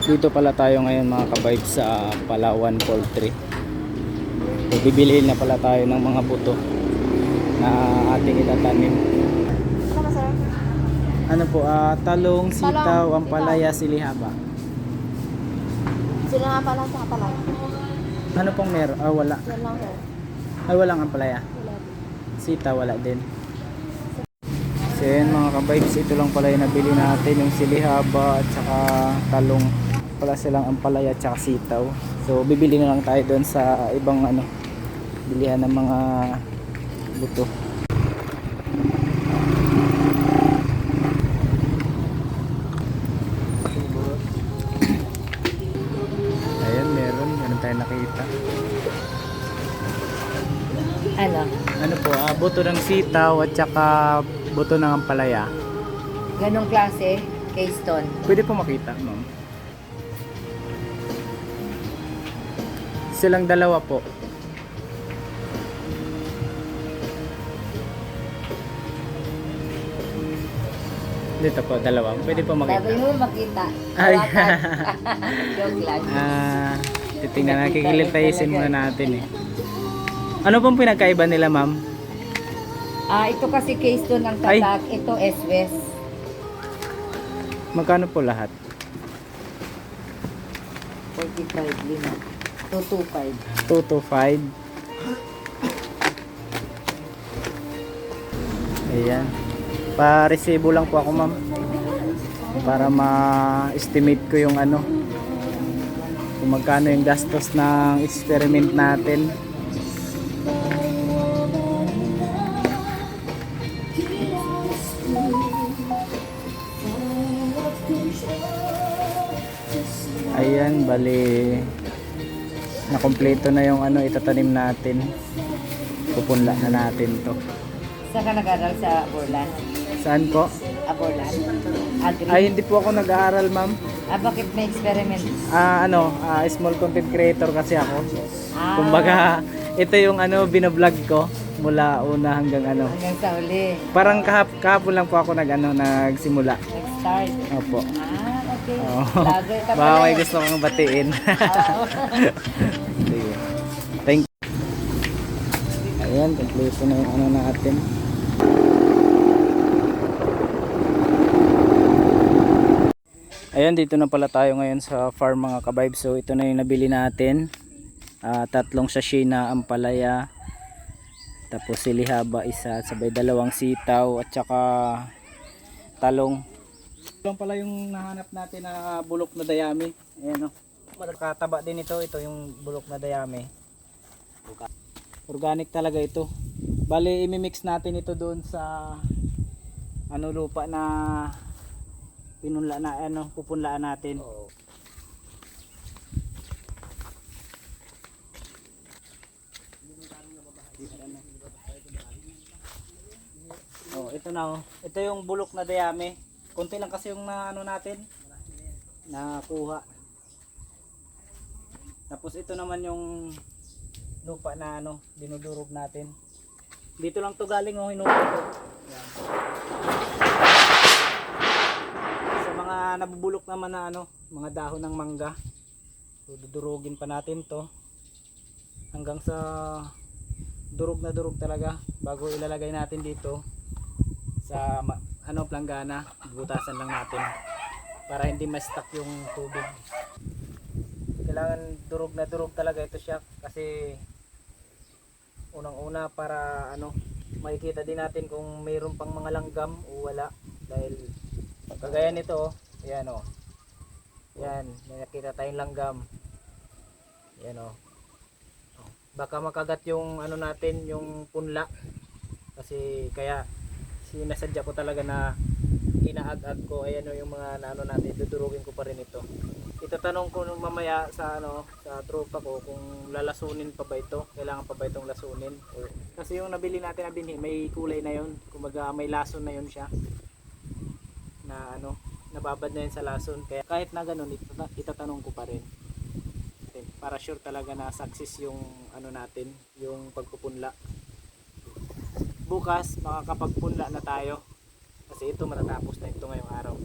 Dito pala tayo ngayon mga kabayb sa Palawan Poultry. So, bibilihin na pala tayo ng mga buto na ating itatanim. Ano masarap? Ano po, talong, sitaw, Talong, ampalaya, silihaba. Sila nga pala sa pala. Ano pong meron? Wala. Yan lang sir. Ay, walang ampalaya. Wala. Sita, wala din. So yan mga kabaybs, ito lang pala yung nabili natin, yung silihaba at saka talong. Pala silang ampalaya at saka sitaw. So bibili na lang tayo doon sa ibang bilihan ng mga buto. Ayan, meron tayo nakita. Ano? Ano po, buto ng sitaw at saka buto ng ampalaya. Ganong klase, Keystone. Pwede po makita, ma'am. Silang dalawa po. Dito po, dalawa. Pwede po makita. Sabi mo makita. Ay. Joke lang. Titingnan, nakikilitayisin muna natin eh. Ano pong pinagkaiba nila, ma'am? Ito kasi Keystone ang tatak. Ito S-West. Magkano po lahat? 45, lima. 225. 2 to 5. Ayan. Pa-resibo lang po ako, ma'am. Para ma-estimate ko yung kung magkano yung gastos ng experiment natin. Ayan, bali nakompleto na yung itatanim natin. Pupunla na natin to. Saan ka nag-aral sa Borlan? Saan po? Borlan? Ay, hindi po ako nag-aaral, ma'am. Bakit may experiment? Small content creator kasi ako. Kumbaga, ito yung binablog ko mula una hanggang Hanggang sa uli. Parang kahapon lang po ako nagsimula. Nag-start. Opo. Okay. Oh. Vlogger ka Baka pala may eh. gusto kong batiin. Sige. Thank you. Ayan, kompleto na yung natin. Ayan, dito na pala tayo ngayon sa farm mga kabayb. So ito na yung nabili natin. 3 sachet na ampalaya. Tapos silihaba isa, sabay 2 sitaw at saka talong. Ito lang pala yung nahanap natin na bulok na dayami. Ayan o. Kataba din ito. Ito yung bulok na dayami. Organic talaga ito. Bali imimix natin ito doon sa lupa na pinunla na pupunlaan natin. Ito na Ito yung bulok na dayami. Konti lang kasi yung natin nakuha. Tapos ito naman yung lupa na dinudurog natin. Dito lang to galing hinuha ko. Yan. Sa mga nabubulok naman na mga dahon ng mangga. So, dudurugin pa natin to hanggang sa durog na durog talaga bago ilalagay natin dito sa planggana. Butasan lang natin para hindi ma-stuck yung tubig. Kailangan durog na durog talaga ito siya kasi unang-una para makikita din natin kung mayroon pang mga langgam o wala, dahil kagaya nito ayan yan, may nakita tayong langgam, yan baka makagat yung natin, yung punla, kasi kaya sinasadya ko talaga na inaag-ag ko. Ayan yung mga natin, dudurugin ko pa rin ito. Itatanong ko nung mamaya sa sa tropa ko kung lalasunin pa ba ito, kailangan pa ba itong lasunin, kasi yung nabili natin na binhi may kulay na yun, kumbaga may lason na yun siya na nababad na yun sa lason, kaya kahit na ganun itatanong ko pa rin para sure talaga na success yung natin, yung pagpupunla. Bukas makakapagpunla na tayo kasi ito matatapos na ito ngayong araw.